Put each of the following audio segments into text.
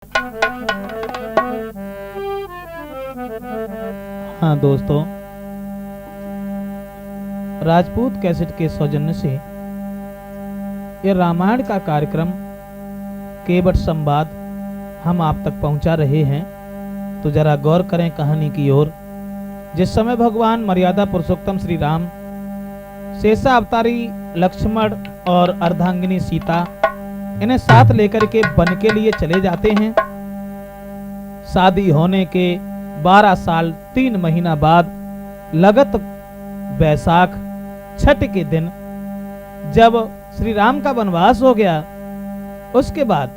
हाँ दोस्तों, राजपूत कैसेट के सौजन्य से यह रामायण का कार्यक्रम केवट संवाद हम आप तक पहुंचा रहे हैं। तो जरा गौर करें कहानी की ओर। जिस समय भगवान मर्यादा पुरुषोत्तम श्री राम शेषा अवतारी लक्ष्मण और अर्धांगिनी सीता इन्हें साथ लेकर के वन के लिए चले जाते हैं। शादी होने के 12 साल 3 महीना बाद लगत बैसाख छठ के दिन जब श्री राम का वनवास हो गया, उसके बाद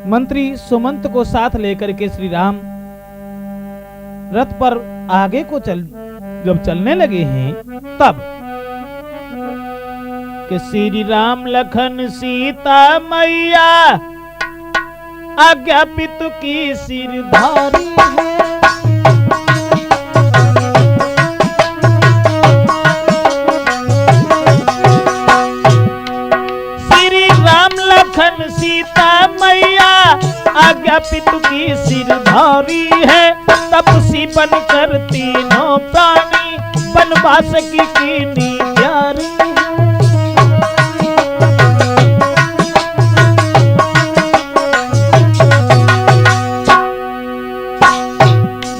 मंत्री सुमंत को साथ लेकर के श्री राम रथ पर आगे को जब चलने लगे हैं, तब कि श्री राम लखन सीता मैया आज्ञा पितु की सिरधारी है। श्री राम लखन सीता मैया आज्ञा पितु की सिरधारी है। तपसी बन कर तीनों प्राणी वनवास की कीनी प्यारी है।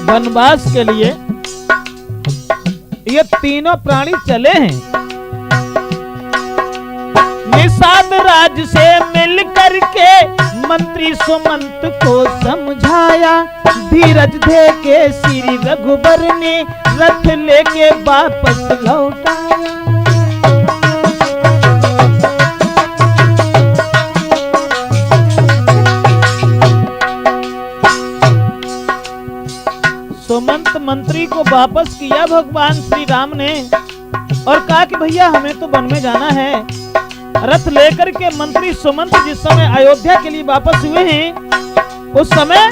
वनवास के लिए ये तीनों प्राणी चले हैं। निषाद राज से मिल करके मंत्री सुमंत को समझाया। धीरज दे के श्री रघुबर ने रथ लेके वापस लौटाया। सुमंत मंत्री को वापस किया भगवान श्री राम ने और कहा कि भैया हमें तो वन में जाना है। रथ लेकर के मंत्री सुमंत जिस समय अयोध्या के लिए वापस हुए हैं, उस समय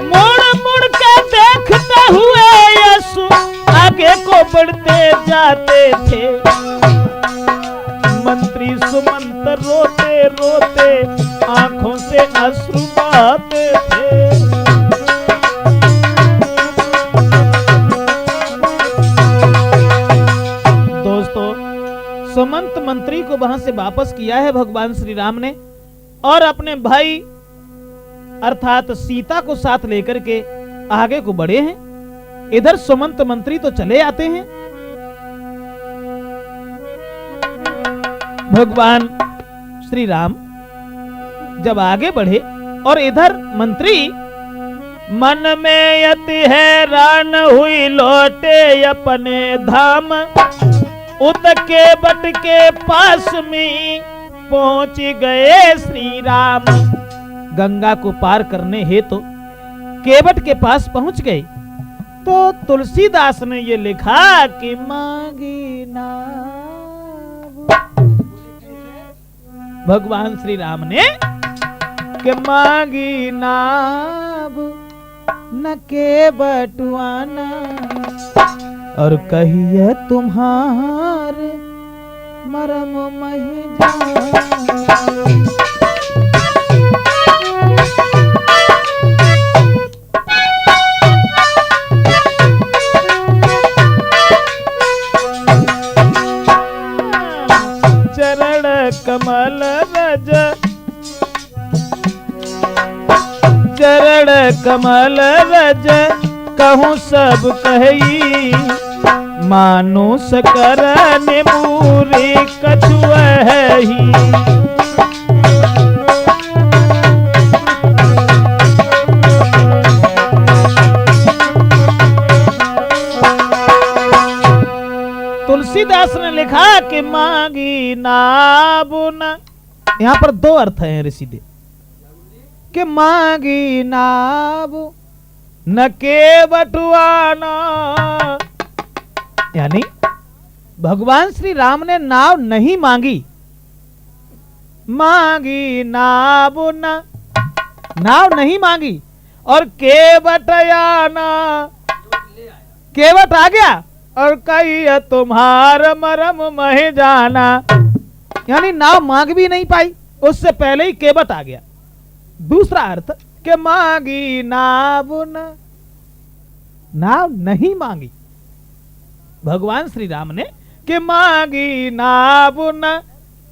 मुड़ मुड़ के देखते हुए यीशु आगे को बढ़ते जाते थे। मंत्री सुमंत रोते रोते आंखों से अश्रु बहाते थे। सुमंत मंत्री को वहां से वापस किया है भगवान श्री राम ने और अपने भाई अर्थात सीता को साथ लेकर के आगे को बढ़े हैं। इधर सुमंत मंत्री तो चले आते हैं। भगवान श्री राम जब आगे बढ़े और इधर मंत्री मन में अति हैरान हुई लौटे अपने धाम। उतके बट के पास में पहुंच गए श्री राम। गंगा को पार करने हेतु केवट के पास पहुंच गए तो तुलसीदास ने ये लिखा कि मांगी नाव। भगवान श्री राम ने कि मांगी नाव न के बटुआना और कहिए तुम्हारे मरम मही चरण कमल रज चरण कमल रज कहूँ सब कही। मानुष करन मूरी कछुआ है ही। तुलसीदास ने लिखा कि मांगी नाबुन। यहाँ पर 2 अर्थ हैं ऋषि देव कि मांगी नाबु न के बटुआना, यानी भगवान श्री राम ने नाव नहीं मांगी। मांगी नाव न, नाव नहीं मांगी और केवट आना, केवट आ गया और कही तुम्हार मरम मह जाना, यानी नाव मांग भी नहीं पाई, उससे पहले ही केवट आ गया। दूसरा अर्थ कि मांगी नाव न, नाव नहीं मांगी भगवान श्री राम ने, कि मांगी नाव न,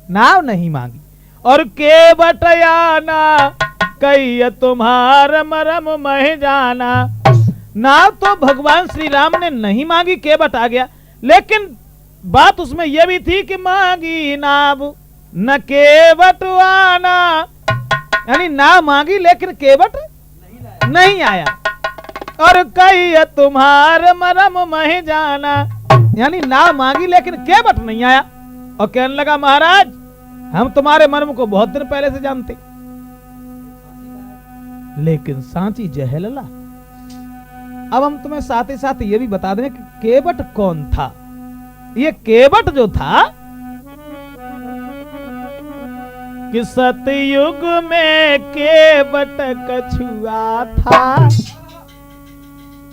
नाव नहीं मांगी। और केवट आना कई तुम्हार मरम मह जाना, नाव तो भगवान श्री राम ने नहीं मांगी, केवट आ गया। लेकिन बात उसमें यह भी थी कि मांगी नाव न केवट आना, यानी नाव मांगी लेकिन केवट नहीं आया। और कई तुम्हार मरम मह जाना, यानी नाव मांगी लेकिन केवट नहीं आया। और कहने लगा महाराज हम तुम्हारे मर्म को बहुत दिन पहले से जानते, लेकिन सांची जहलला। अब हम तुम्हें साथ ही साथ ये भी बता दें कि केवट कौन था। ये केवट जो था कि सतयुग में केवट कछुआ था,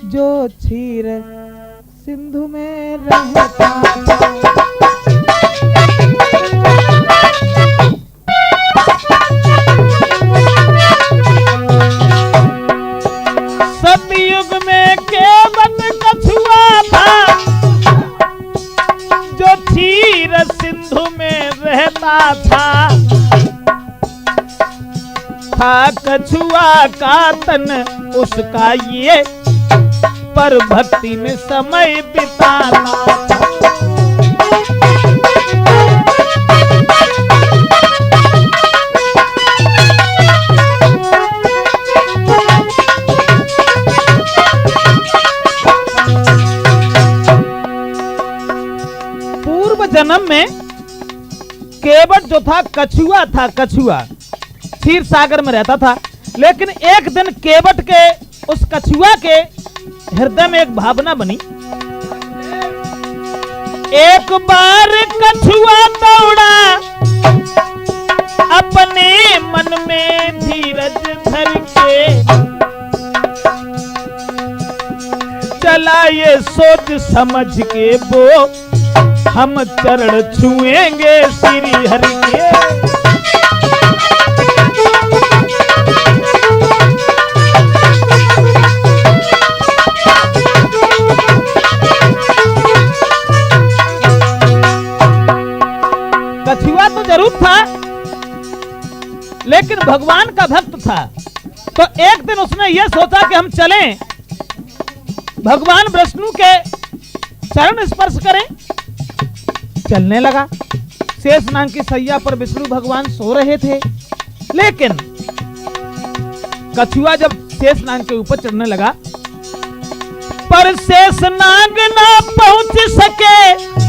जो क्षीर सिंधु में रहता था। सतयुग में केवट कछुआ था, जो क्षीर सिंधु में रहता था। कछुआ का तन उसका ये, पर भक्ति में समय बिताता था। पूर्व जन्म में केवट जो था कछुआ था, कछुआ क्षीर सागर में रहता था। लेकिन एक दिन केवट के उस कछुआ के हृदय में एक भावना बनी। एक बार कछुआ दौड़ा अपने मन में धीरज धर के, चला ये सोच समझ के वो हम चरण छुएंगे श्री हरि के। कछुआ तो जरूर था लेकिन भगवान का भक्त था। तो एक दिन उसने यह सोचा कि हम चलें, भगवान विष्णु के चरण स्पर्श करें। चलने लगा। शेषनाग की सैया पर विष्णु भगवान सो रहे थे, लेकिन कछुआ जब शेषनाग के ऊपर चढ़ने लगा, पर शेषनाग ना पहुंच सके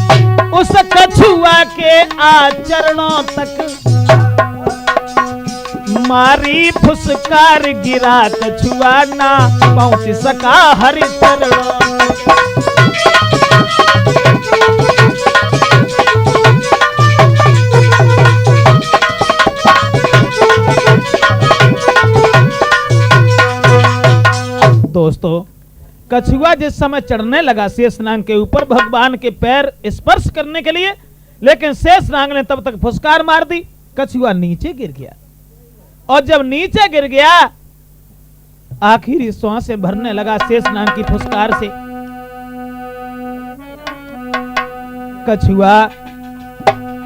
उस कछुआ के आचरणों तक। मारी फुसकार गिरा कछुआ ना पहुंच सका हरि चरणों। दोस्तों, कछुआ जिस समय चढ़ने लगा शेषनाग के ऊपर भगवान के पैर स्पर्श करने के लिए, लेकिन शेषनाग ने तब तक फुसकार मार दी, कछुआ नीचे गिर गया। और जब नीचे गिर गया, आखिरी सांसें भरने लगा शेषनाग की फुसकार से। कछुआ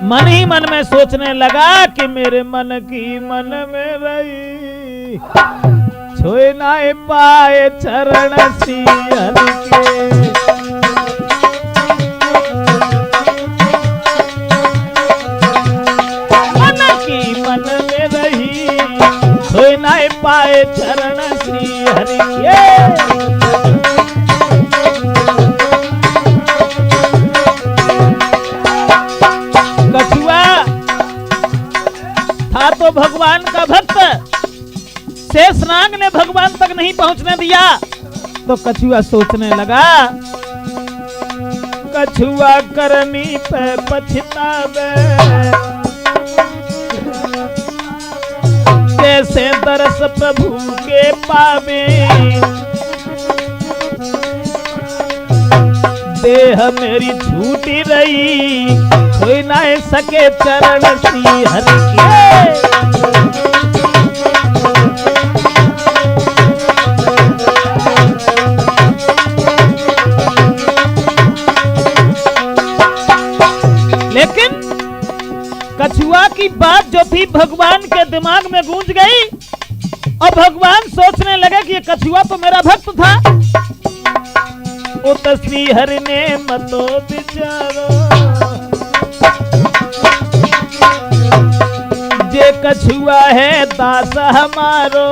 मन ही मन में सोचने लगा कि मेरे मन की मन में रही, छोए ना पाए चरण श्री हरि के। मन की मन में रही, छोए ना पाए चरण श्री हरि के। कछुआ था तो भगवान का भक्त, शेषनाग ने भगवान तक नहीं पहुंचने दिया। तो कछुआ सोचने लगा, कछुआ करनी पे पछतावे, कैसे दरस प्रभु के पावे। देह मेरी छूटी रही, कोई ना सके चरण श्री हरि के। लेकिन कछुआ की बात जो थी भगवान के दिमाग में गूंज गई और भगवान सोचने लगे कि ये कछुआ तो मेरा भक्त था। ओ श्री हरि ने मतो विचारो जे कछुआ है दास हमारो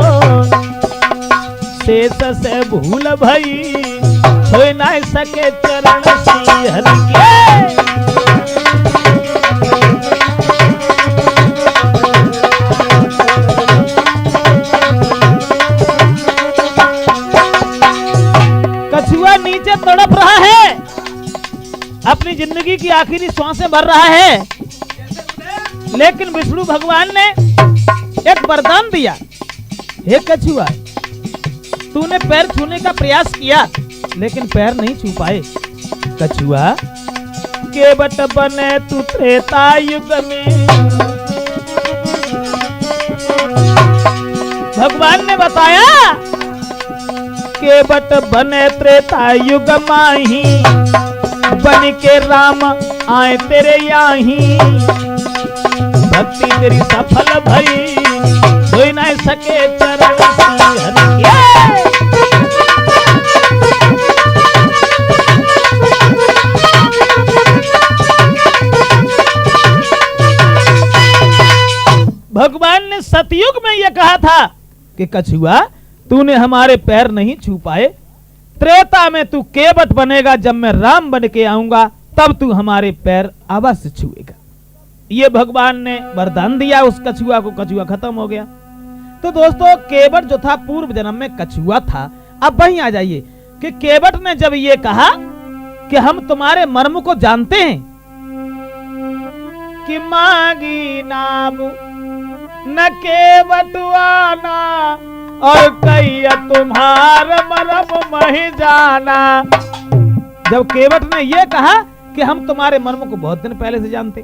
शेष से भूल भई छोड़ ना सके चरण श्री हरि के। कछुआ नीचे तड़प रहा है, अपनी जिंदगी की आखिरी सांसें भर रहा है, लेकिन विष्णु भगवान ने एक वरदान दिया। हे कछुआ, तूने पैर छूने का प्रयास किया लेकिन पैर नहीं छू पाए। कछुआ केवट बने तू त्रेता युग में। भगवान ने बताया केवट बने त्रेता युग माही बन के राम आए तेरे याही भक्ति तेरी सफल भई कोई ना सके चरण श्री हरि के। भगवान ने सतयुग में यह कहा था कि कछुआ तूने हमारे पैर नहीं छू पाए, त्रेता में तू केवट बनेगा, जब मैं राम बन के आऊंगा तब तू हमारे पैर अवश्य छुएगा। ये भगवान ने वरदान दिया उस कछुआ को, कछुआ खत्म हो गया। तो दोस्तों केवट जो था पूर्व जन्म में कछुआ था। अब वहीं आ जाइए कि केवट ने जब ये कहा कि हम तुम्हारे मर्म को जानते हैं कि मांगी नाम न केवटुआना और कैया तुम्हार मर्म मही जाना। जब केवट ने यह कहा कि हम तुम्हारे मर्म को बहुत दिन पहले से जानते,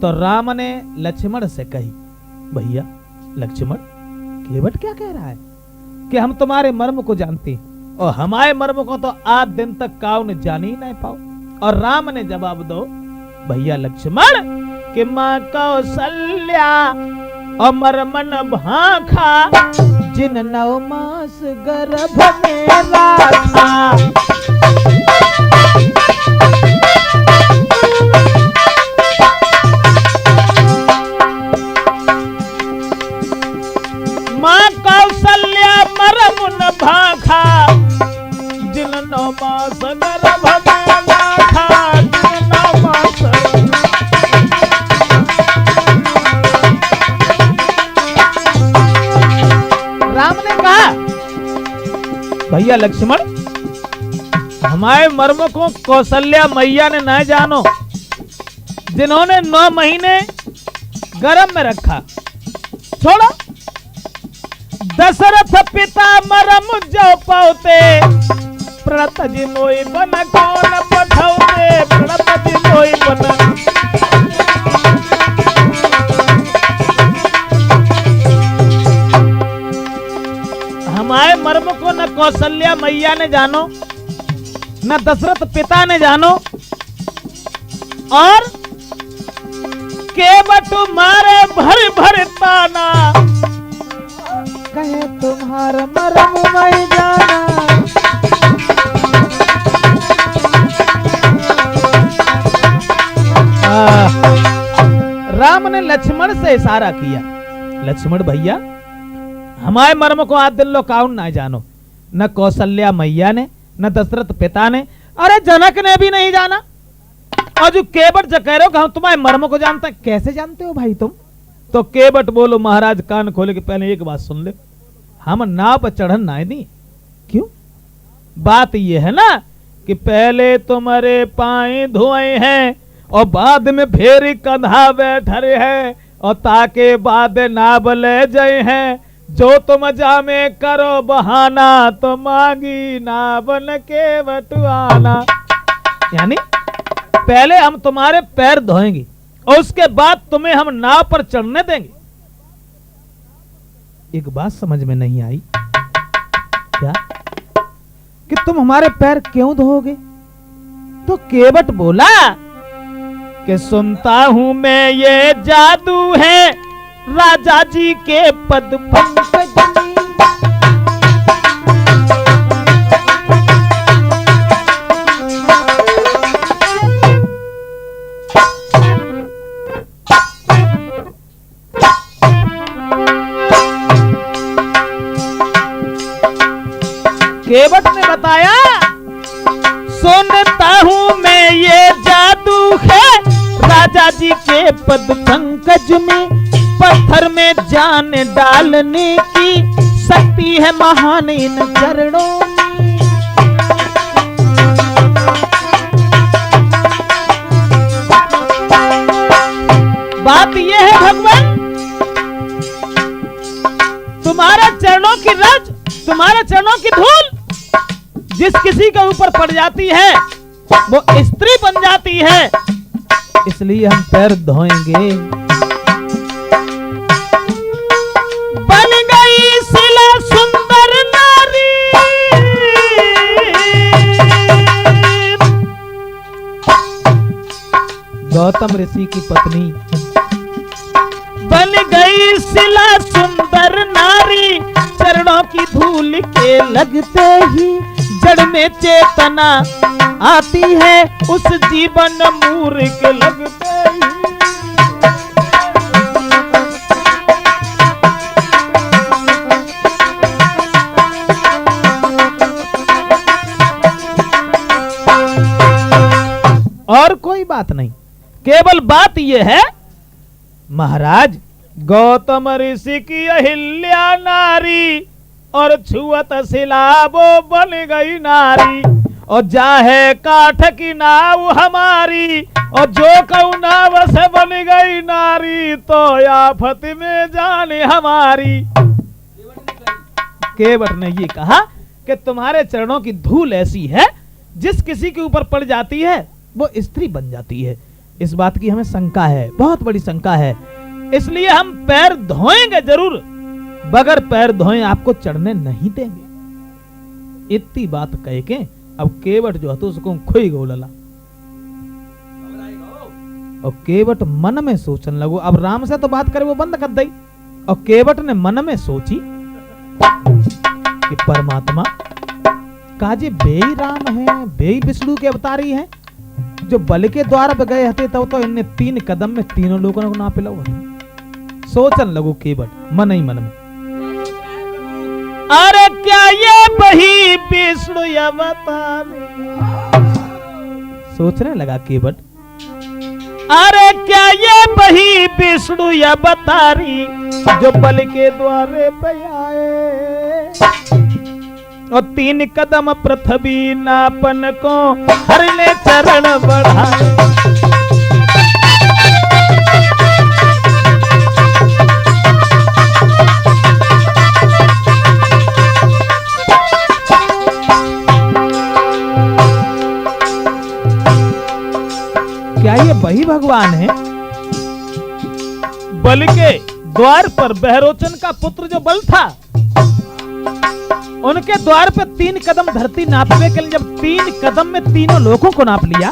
तो राम ने लक्ष्मण से कही, भैया लक्ष्मण केवट क्या कह रहा है कि हम तुम्हारे मर्म को जानते और हमारे मर्म को तो आज दिन तक काऊ ने जान ही नहीं पाओ। और राम ने जवाब दो, भैया लक्ष्मण कि माँ कौशल्या और मरमन भाखा जिन 9 मास गर्भ में राखा। माँ कौशल्या मरमुन भाखा जिन 9 मास गर्भ में राखा, जिन 9 मास। राम ने कहा, भैया लक्ष्मण हमारे मर्म को कौशल्या मैया ने न जानो, जिन्होंने 9 महीने गर्भ में रखा। छोड़ो, दशरथ पिता मरम जो पाते प्रणत जी मोई बन कौन पठौते, प्रणत जी मोई बन। हमारे मर्म को न कौशल्या मैया ने जानो, न दशरथ पिता ने जानो, और केवट मारे भर भर ताना कहे तुम्हारा मर्म मैं जाना। राम ने लक्ष्मण से इशारा किया, लक्ष्मण भैया हमारे मर्म को आज दिन लो काउन ना जानो, न कौशल्या मैया ने न दशरथ पिता ने, अरे जनक ने भी नहीं जाना। और जो केवट जो कह रहे हो कि हम तुम्हारे मर्म को जानते हैं, कैसे जानते हो भाई तुम? तो केवट बोलो, महाराज कान खोले के पहले एक बात सुन ले, हम नाव पर चढ़न ना दी। क्यों? बात ये है ना कि पहले तुम्हारे पाए धोए हैं और बाद में फेर कंधा बैठे हैं, और ताके बाद नाव ले जाए हैं, जो तुम जामे करो बहाना तो मांगी ना बन के बटुआना। यानी पहले हम तुम्हारे पैर धोएंगे और उसके बाद तुम्हें हम नाव पर चढ़ने देंगे, एक बात समझ में नहीं आई, क्या कि तुम हमारे पैर क्यों धोगे? तो केवट बोला कि सुनता हूं मैं ये जादू है राजा जी के पद पंकज में। केवट ने बताया, सुनता हूं मैं ये जादू है राजा जी के पद पंकज में। पत्थर में जान डालने की शक्ति है महान इन चरणों में। बात यह है भगवान, तुम्हारे चरणों की रज, तुम्हारे चरणों की धूल जिस किसी के ऊपर पड़ जाती है वो स्त्री बन जाती है, इसलिए हम पैर धोएंगे। बन गई शिला सुंदर नारी, गौतम ऋषि की पत्नी बन गई शिला सुंदर नारी। चरणों की धूल के लगते ही जड़ में चेतना आती है, उस जीवन मूर्ख लगते ही। और कोई बात नहीं, केवल बात यह है महाराज गौतम ऋषि की अहिल्या नारी और छुअत शिला वो बन गई नारी। और जाहे काठ की नाव हमारी और जो कहूं नाव से बन गई नारी, तो आफत में जाने हमारी। केवट ने ये कहा कि तुम्हारे चरणों की धूल ऐसी है जिस किसी के ऊपर पड़ जाती है वो स्त्री बन जाती है। इस बात की हमें शंका है, बहुत बड़ी शंका है, इसलिए हम पैर धोएंगे जरूर, बगैर पैर धोए आपको चढ़ने नहीं देंगे। इतनी बात कह के अब केवट जो है तो उसको खोई गो लला। और केवट मन में सोचने लगो, अब राम से तो बात करे वो बंद कर दी। और केवट ने मन में सोची कि परमात्मा काजे बेई राम है, बेई विष्णु के अवतारी हैं, जो बल के द्वार पे गए हते तब तो इनने 3 कदम में तीनों लोगों को ना पिला हुआ। सोचन लगो केवट मन ही मन में, अरे क्या ये वही विष्णु अवतारी। सोचने लगा केवट, अरे क्या ये वही विष्णु अवतारी जो बल के द्वारे पे आए और 3 कदम पृथ्वी नापन को हर ले चरण बढ़ाए। क्या ये वही भगवान है? बल के द्वार पर बहरोचन का पुत्र जो बल था, उनके द्वार पे 3 कदम धरती नापने के लिए जब 3 कदम में तीनों लोगों को नाप लिया,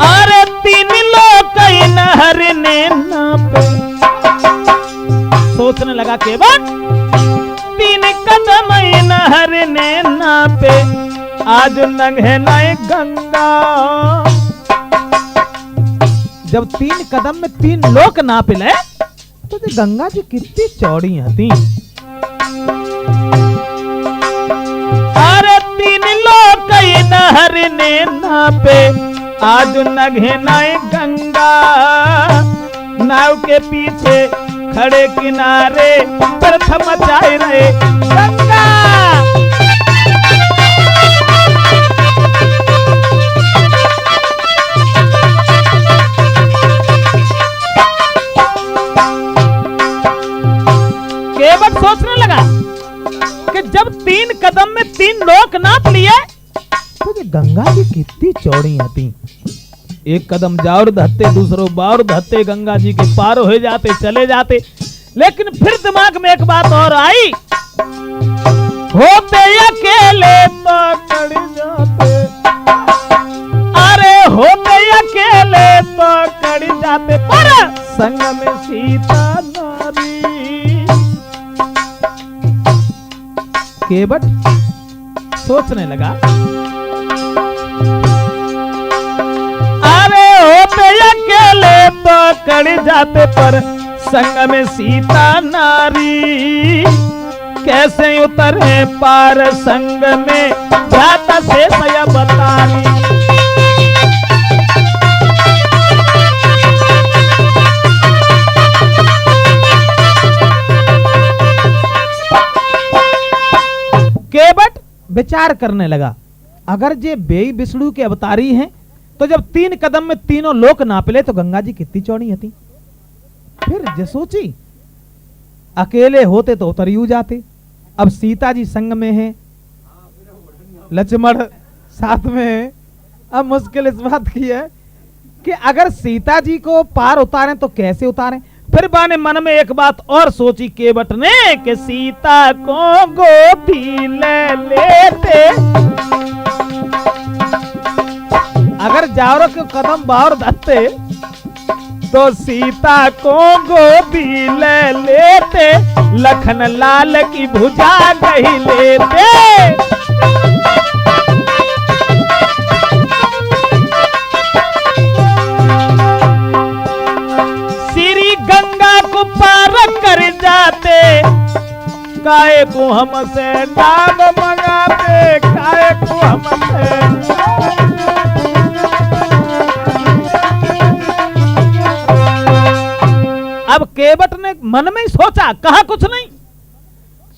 अरे 3 लोग नहर ने नापे। सोचने लगा केवट, 3 कदम नहर ने नापे, आज नंगे नए गंगा। जब 3 कदम में 3 लोग नाप ले तो गंगा जी कितनी चौड़ी थी। अरे 3 लोग नहर ने नापे, आज नंगे नए गंगा। नाव के पीछे खड़े किनारे प्रथम जाए रहे गंगा। केवट सोचने लगा कि जब 3 कदम में 3 लोग नाप लिए तो ये गंगा जी कितनी चौड़ी थी। 1 कदम जाओ धत्ते, दूसरो बार धत्ते, गंगा जी के पार हो जाते, चले जाते। लेकिन फिर दिमाग में एक बात और आई, होते अकेले तो कड़ जाते, अरे होते अकेले तो कड़ जाते, पर संग में सीता नारी। केवट सोचने लगा, अरे होते अकेले तो कड़ जाते, पर संग में सीता नारी। कैसे उतरे पार संग में जाता से सया बतानी। केवट विचार करने लगा, अगर जे बेई विष्णु के अवतारी हैं तो जब 3 कदम में तीनों लोक नापले तो गंगा जी कितनी चौड़ी हती। फिर जे सोची अकेले होते तो उतरियू जाते, अब सीता जी संग में है, लक्ष्मण साथ में है। अब मुश्किल इस बात की है कि अगर सीता जी को पार उतारें तो कैसे उतारें। फिर बाने मन में एक बात और सोची केवट ने कि सीता को गोदी ले लेते, अगर जावरों के कदम बाहर धरते तो सीता को गोदी ले लेते, लखन लाल की भुजा गही लेते। श्री गंगा को पार कर जाते, काहे को हमसे नाम मंगाते, काहे को हमसे। अब केवट ने मन में ही सोचा, कहा कुछ नहीं,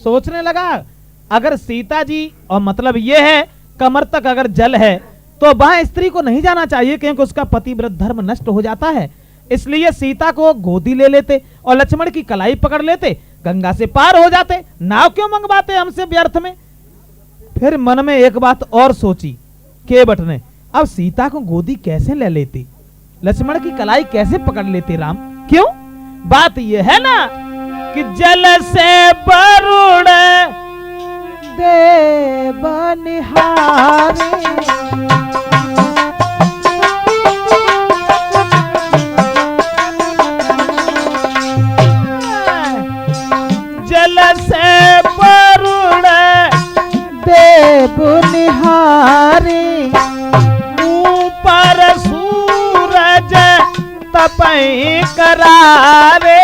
सोचने लगा अगर सीता जी, और मतलब यह है कमर तक अगर जल है तो वहां स्त्री को नहीं जाना चाहिए क्योंकि उसका पतिव्रत धर्म नष्ट हो जाता है। इसलिए सीता को गोदी ले लेते और लक्ष्मण की कलाई पकड़ लेते, गंगा से पार हो जाते, नाव क्यों मंगवाते हमसे व्यर्थ में। फिर मन में एक बात और सोची केवट ने, अब सीता को गोदी कैसे ले लेते, लक्ष्मण की कलाई कैसे पकड़ लेते राम। क्यों, बात यह है ना कि जल से वरुण देव निहारे, जल से वरुण देव निहारे, ऊपर सूरज तपई करारे।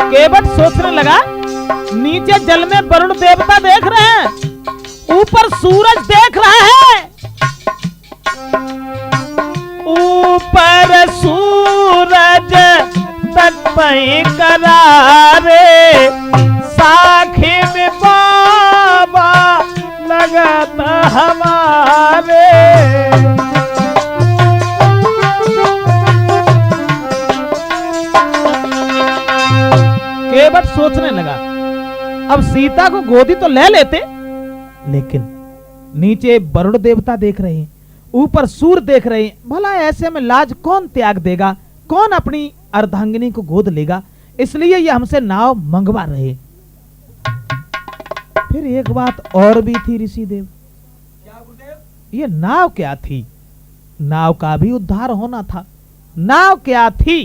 केवट सोचने लगा, नीचे जल में वरुण देवता देख रहे हैं, ऊपर सूरज देख रहा है, ऊपर सूरज तपई करारे, साखी में बाबा लगत हमारे। केवट सोचने लगा, अब सीता को गोदी तो ले लेते, लेकिन नीचे वरुण देवता देख रहे हैं, ऊपर सूर्य देख रहे हैं, भला ऐसे में लाज कौन त्याग देगा, कौन अपनी अर्धांगिनी को गोद लेगा। इसलिए ये हमसे नाव मंगवा रहे। फिर एक बात और भी थी ऋषिदेव, ये नाव क्या थी, नाव का भी उद्धार होना था। नाव क्या थी,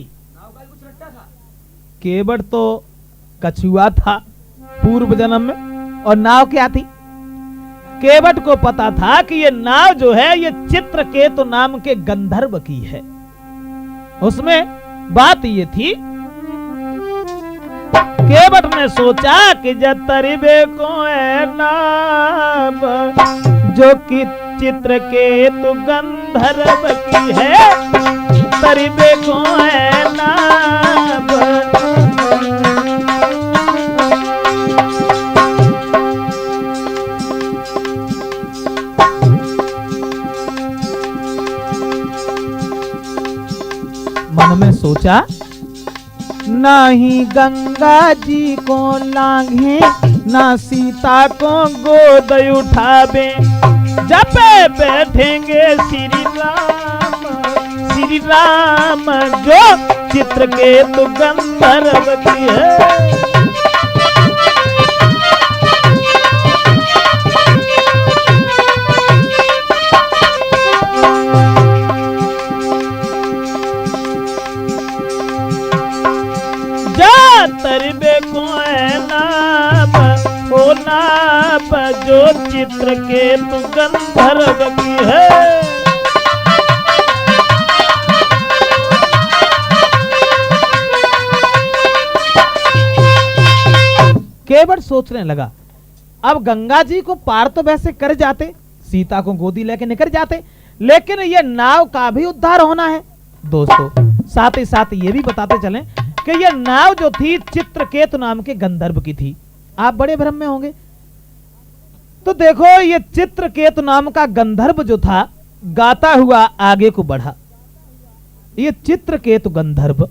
केवट तो कछुआ था पूर्व जन्म में, और नाव क्या थी, केवट को पता था कि ये नाव जो है ये चित्रकेतु नाम के गंधर्व की है। उसमें बात ये थी, केवट ने सोचा कि जतरिबे को है नाव जो कि चित्रकेतु गंधर्व की है, तरिबे को है नाव। मन में सोचा, नहीं गंगा जी को लांघे, ना सीता को गोद उठावे, जब बैठेंगे श्री राम जो चित्रकेतु गंधर्व की है। तरबे को नाम ओ नाम जो चित्रकेतु गंधर्व की है। केवट सोचने लगा, अब गंगा जी को पार तो वैसे कर जाते, सीता को गोदी लेके निकल जाते, लेकिन ये नाव का भी उद्धार होना है। दोस्तों साथ ही साथ ये भी बताते चलें कि यह नाव जो थी चित्रकेतु नाम के गंधर्व की थी। आप बड़े भ्रम में होंगे, तो देखो ये चित्रकेतु नाम का गंधर्व जो था गाता हुआ आगे को बढ़ा। ये चित्रकेतु गंधर्व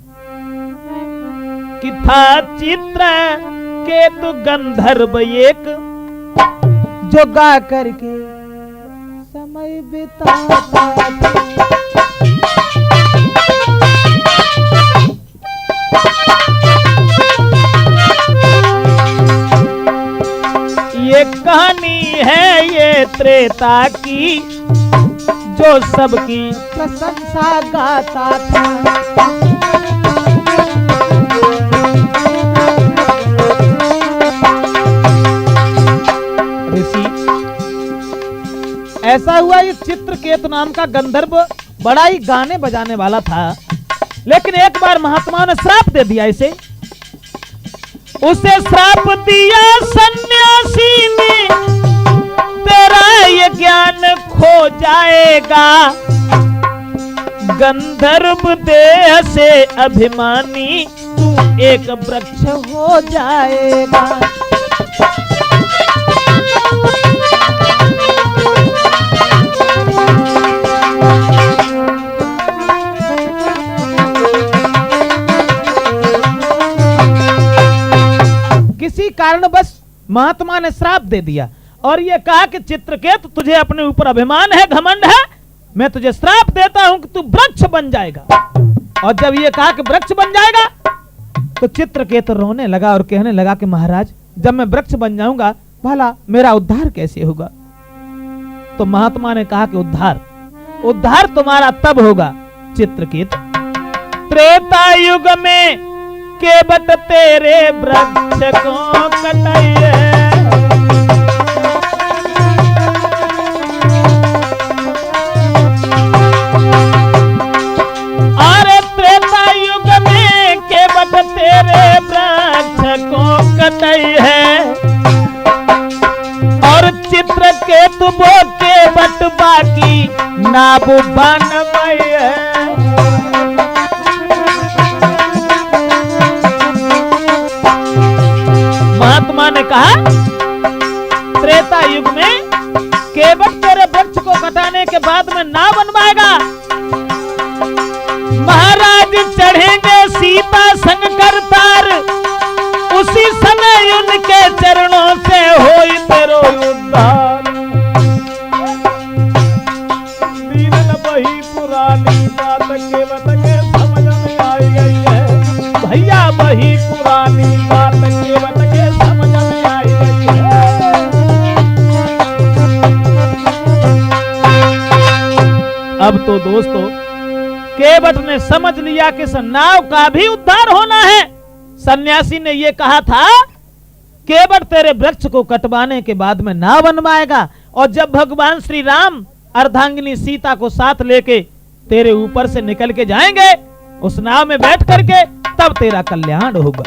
कि था चित्रकेतु गंधर्व एक जो गा करके समय बिताता था। ये कहानी है ये त्रेता की जो सबकी प्रशंसा गाता था। ऋषि ऐसा हुआ, ये चित्रकेतु नाम का गंधर्व बड़ा ही गाने बजाने वाला था, लेकिन एक बार महात्मा ने श्राप दे दिया इसे। उसे श्राप दिया सन्यासी ने, तेरा ये ज्ञान खो जाएगा, गंधर्व देह से अभिमानी तू एक वृक्ष हो जाएगा। किसी कारणवश महात्मा ने श्राप दे दिया और ये कहा कि चित्रकेतु तुझे अपने ऊपर अभिमान है, घमंड है, मैं तुझे श्राप देता हूं कि तू वृक्ष बन जाएगा। और जब ये कहा कि वृक्ष बन जाएगा तो चित्रकेतु रोने लगा और कहने लगा कि महाराज जब मैं वृक्ष बन जाऊंगा भला मेरा उद्धार कैसे होगा। तो महात्मा ने कहा कि उद्धार तुम्हारा तब होगा चित्रकेतु, त्रेता युग में केवट तेरे वृक्ष को कटाइए। अरे त्रेता युग में केवट तेरे वृक्ष को कटाई है और चित्रकेतु वो केवट बाकी नाबू बनवाई है। महात्मा ने कहा त्रेता युग में केवट तेरे वृक्ष को कटाने के बाद में ना बनवाएगा, महाराज चढ़ेंगे सीता संग करतार, उसी समय उनके चरणों से होई तेरो उद्धार। दीन वही पुरानी बात केवट के समझ में आई गई है, भैया वही पुरानी बात केवट के समझ में आई गई है। अब तो दोस्तों केवट ने समझ लिया कि नाव का भी उद्धार होना है। सन्यासी ने यह कहा था केवट तेरे वृक्ष को कटवाने के बाद में नाव बनवाएगा और जब भगवान श्री राम अर्धांगिनी सीता को साथ लेके तेरे ऊपर से निकल के जाएंगे उस नाव में बैठ करके तब तेरा कल्याण होगा।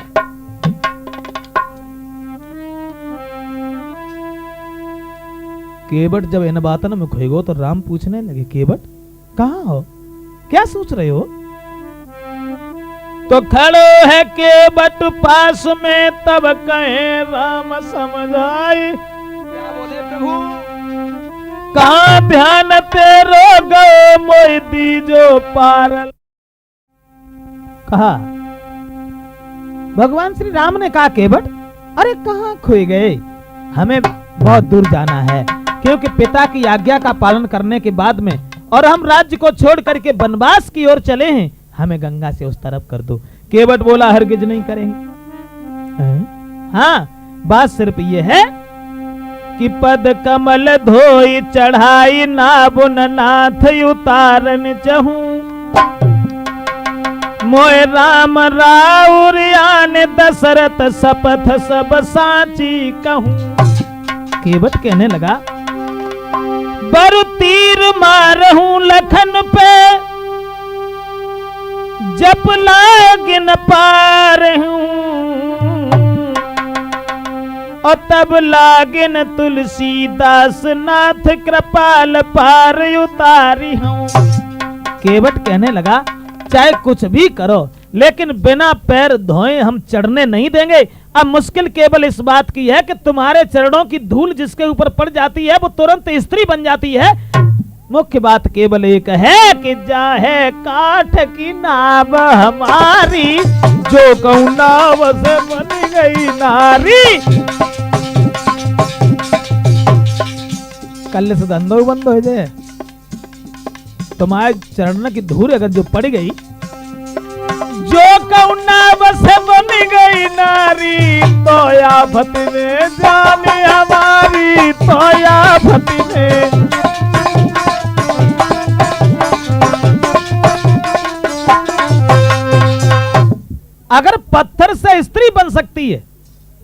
केवट जब इन बातों में खोएगो तो राम पूछने लगे केवट कहां हो, क्या सोच रहे हो। तो खड़ो है केवट पास में तब कहे राम समझाई, क्या बोले प्रभु, कहां ध्यान तेरो गए मोई दीजो पारल। कहा भगवान श्री राम ने कहा केवट अरे कहां खोए गए, हमें बहुत दूर जाना है, क्योंकि पिता की आज्ञा का पालन करने के बाद में और हम राज्य को छोड़ करके वनवास की ओर चले हैं, हमें गंगा से उस तरफ कर दो। केवट बोला हरगिज नहीं करेंगे। हाँ, बात सिर्फ ये है कि पद कमल धोई चढ़ाई नाबुन नाथ उतारन चहूं, मोय राम राउर आन दशरथ शपथ सब साची कहूं। केवट कहने लगा बरु तीर मारहूं लखन पे, जब लागिन पार हूं, और तब लागिन तुलसीदास नाथ कृपाल पार उतारी हूं। केवट कहने लगा चाहे कुछ भी करो, लेकिन बिना पैर धोए हम चढ़ने नहीं देंगे। अब मुश्किल केवल इस बात की है कि तुम्हारे चरणों की धूल जिसके ऊपर पड़ जाती है वो तुरंत स्त्री बन जाती है। मुख्य बात केवल एक है कि जाहे काठ की नाव हमारी, जो कहूं नाव से बन गई नारी। कल से धंधो बंद हो जाए, तुम्हारे चरण की धूल अगर जो पड़ गई, जो कहूं नाव से बन गई नारी, तो आफत में जाने हमारी, तो आफत में। अगर पत्थर से स्त्री बन सकती है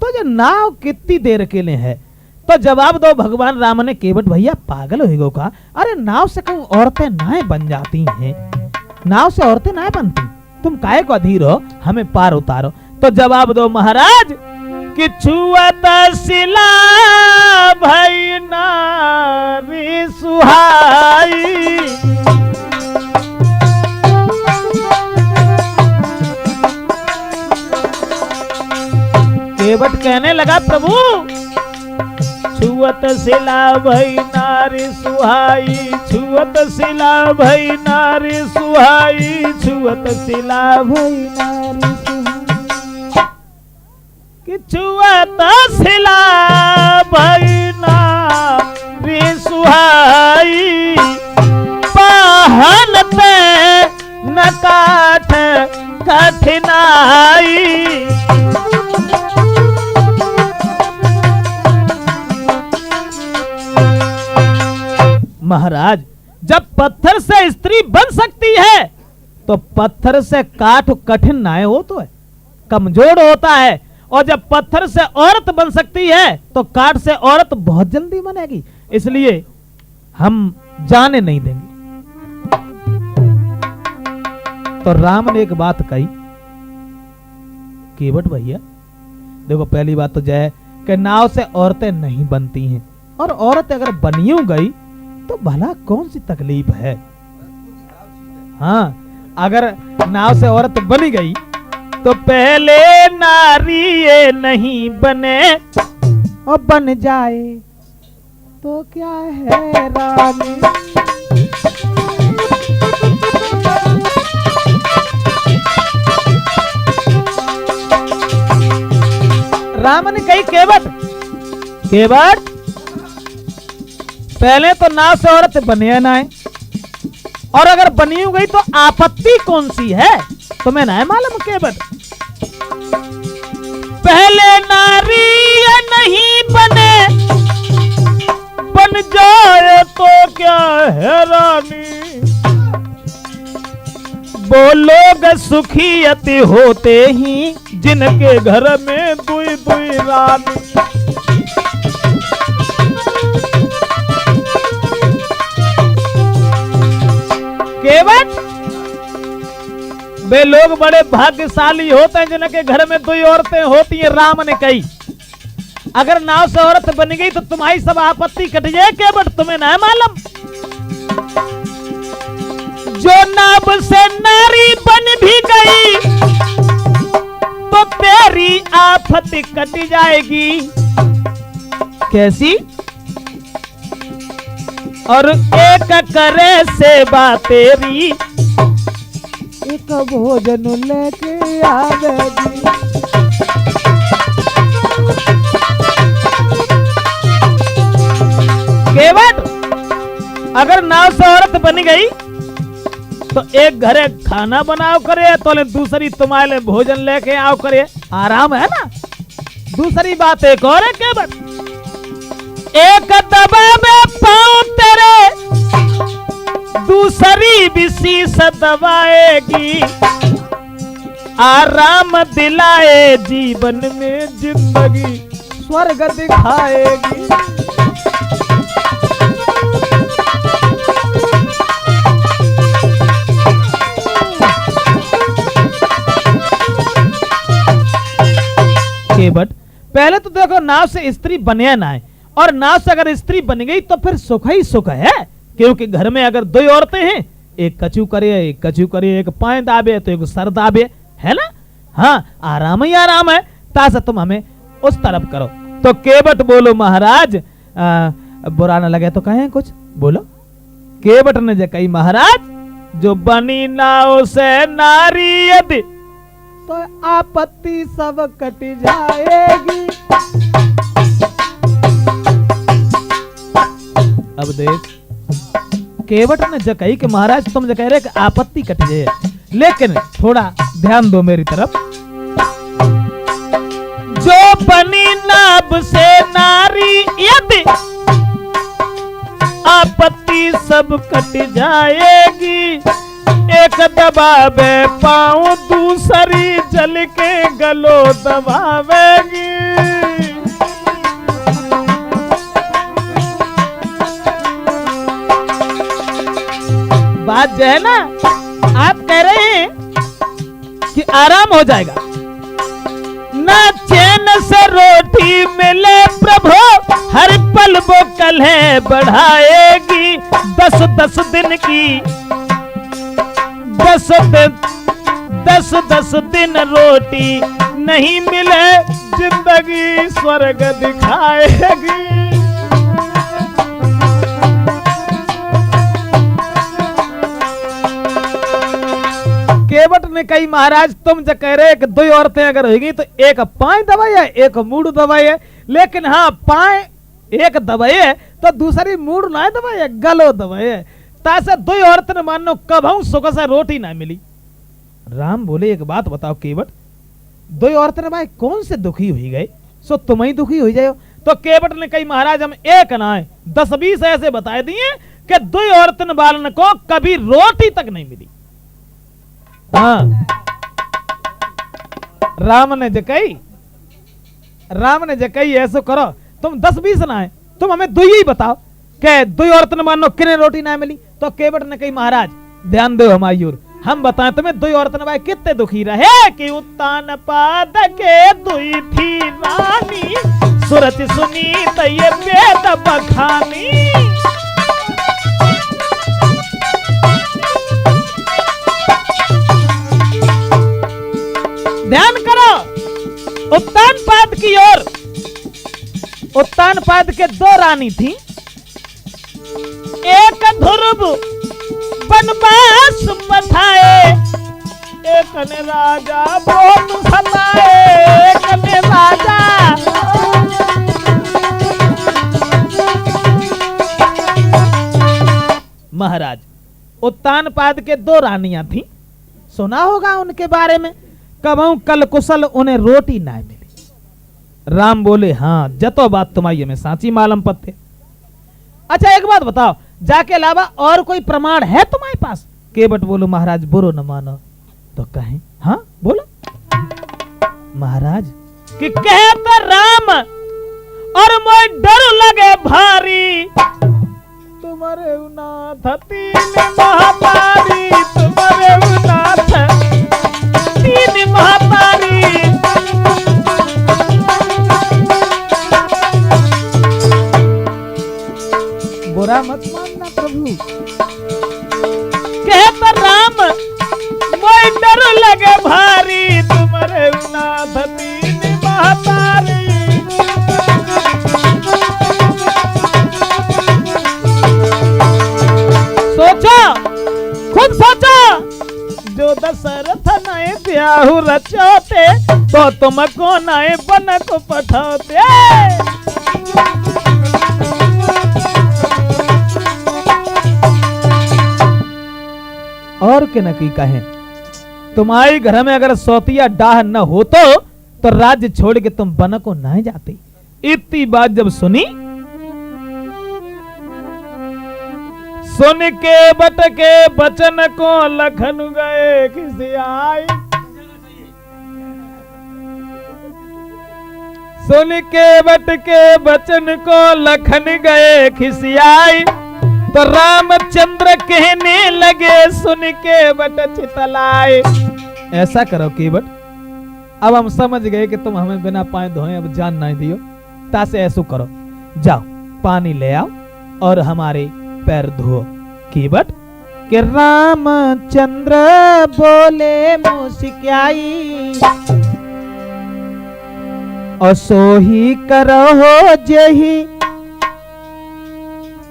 तो जो नाव कितनी देर के लिए है? तो जवाब दो भगवान राम ने। केवट भैया पागल हो का, अरे नाव से कहूं औरतें नाएं बन जाती हैं, नाव से औरतें नाएं बनती, तुम काहे को अधीर हो, हमें पार उतारो। तो जवाब दो महाराज कि छुअत शिला भई नारी सुहाई, केवट कहने लगा प्रभु छुअत शिला भई नारी सुहाई, छुअत शिला भई नारी सुहाई, छुअत शिला भई नारी सुहाई, कि छुअत शिला भई नारी सुहाई, पाहन पे न काठ कठिनाई। महाराज जब पत्थर से स्त्री बन सकती है तो पत्थर से काठ कठिन ना हो तो है, कमजोर होता है, और जब पत्थर से औरत बन सकती है तो काठ से औरत बहुत जल्दी बनेगी, इसलिए हम जाने नहीं देंगे। तो राम ने एक बात कही, केवट भैया देखो पहली बात तो जय कि नाव से औरतें नहीं बनती हैं, और औरत अगर बनियों गई तो भला कौन सी तकलीफ है। हाँ, अगर नाव से औरत बन गई तो पहले नारी ये नहीं बने, और बन जाए तो क्या है रानी। राम ने कही केवट पहले तो नाव से औरत बने ना है, और अगर बनी गई तो आपत्ति कौन सी है तुम्हें ना है मालूम। केवट पहले नारी नहीं बने, बन जाए तो क्या है रानी। वो लोग सुखी अति होते ही जिनके घर में दुई दुई रानी। केवट वे लोग बड़े भाग्यशाली होते हैं जिनके घर में दो औरतें होती हैं। राम ने कही अगर नाव से औरत बन गई तो तुम्हारी सब आपत्ति कट जाए। केवट तुम्हें ना मालूम, जो नाव से नारी बन भी गई तो तेरी आफत कट जाएगी। कैसी? और एक करे सेवा तेरी, एक भोजन लेके आवेगी। केवट अगर नाव से औरत बन गई तो एक घरे खाना बनाओ करे तो दूसरी तुम्हारे भोजन लेके आओ करे, आराम है ना। दूसरी बात एक और है केवट, एक दबा में पाँव तेरे दूसरी भी शीश दबाएगी, आराम दिलाए जीवन में जिंदगी स्वर्ग दिखाएगी। केवट पहले तो देखो नाव से स्त्री बने ना है, और नाव से अगर स्त्री बन गई तो फिर सुख ही सुख है, क्योंकि घर में अगर दो औरतें हैं, एक कचू करे एक पाए दाबे तो एक सर दाबे, है ना। हाँ आराम ही आराम है, तासा तुम हमें उस तरफ करो। तो केवट बोलो महाराज बुरा न लगे तो कहें कुछ बोलो। केवट ने जो कही महाराज जो बनी नाव से नारी यदि तो आपत्ति सब कट जाएगी। अब देख केवट ने जो कही कि महाराज तुम जो कह रहे कि आपत्ति कट जाए, लेकिन थोड़ा ध्यान दो मेरी तरफ। जो बनी नाव से नारी यदि आपत्ति सब कट जाएगी, एक दबावे पाँव दूसरी जल के गलो दबावेगी। बात जो है ना, आप कह रहे हैं कि आराम हो जाएगा, ना चैन से रोटी मिले प्रभु हर पल वो कल है बढ़ाएगी। 10-10 दिन की 10 दिन रोटी नहीं मिले जिंदगी स्वर्ग दिखाएगी। केवट ने कही महाराज तुम जो कह रहे कि दो औरतें अगर होगी तो एक पाए दबाई है एक मूड दबाई है, लेकिन हाँ पाए एक दबाई है तो दूसरी मूड ना दबाई है, गलो दबाई है, तासे दो औरतें मानो कभू सुख से रोटी ना मिली। राम बोले एक बात बताओ केवट, दो औरतें भाई कौन से दुखी हुई गए, सो तुम ही दुखी हो जाओ। तो केवट ने कही महाराज हम एक ना है 10-20 ऐसे बताए दिए कि दो औरतें बालन को कभी रोटी तक नहीं मिली। हाँ राम ने जकई ऐसो करो तुम 10-20 ना है, तुम हमें दो ही बताओ कि दो औरतें मानो किने रोटी ना मिली। तो केवट ने कही महाराज ध्यान दो हमारी ओर, हम बताएं तुम्हें दो औरतें भाई कितने दुखी रहे कि उत्तान पाद के दुई थी रानी, सुरत सुनी तो ये वेद बखानी। ध्यान करो उत्तान पाद की ओर, उत्तान पाद के दो रानी थी, एक ध्रुव बनवास बधाए, एक ने राजा बहुत सताए, एक ने राजा महाराज उत्तान पाद के दो रानियां थी, सुना होगा उनके बारे में, कबहू कल कुशल उन्हें रोटी ना मिली। राम बोले हाँ जतो बात तुम्हारी हमें साची मालूम पत्ते। अच्छा एक बात बताओ जाके अलावा और कोई प्रमाण है तुम्हारे पास? केवट बोलो महाराज बुरो न मानो तो कहें। हाँ बोलो महाराज कि कहे तो राम और मोय डर लगे भारी, तुम्हारे उनाथ तीन महामारी, तुम्हारे उनाथ तीन महामारी। बुरा मत मानना प्रभु, कहता राम मोय डर लगे भारी, तुम्हारे उनाथ तीन महामारी। सोचो खुद सोचो, जो दशरथ नए ब्याहु रचोते तो तुमको नए बन को पठाते। और के न की कहें, तुम्हारे घर में अगर सौतिया डाह न हो तो राज्य छोड़ के तुम बन को नहीं जाते। इतनी बात जब सुनी, सुन के बट के बचन को लखन गए खिसियाई, सुन के बट के बचन को लखन गए खिसियाई, तो रामचंद्र कहने लगे सुन के बट चितलाए। ऐसा करो केवट, अब हम समझ गए कि तुम हमें बिना पाए धोए अब जान नहीं दियो, तासे ऐसा करो, जाओ पानी ले आओ और हमारे पैर धो। केवट कि रामचंद्र बोले मुस्कियाई, और सोही करो जही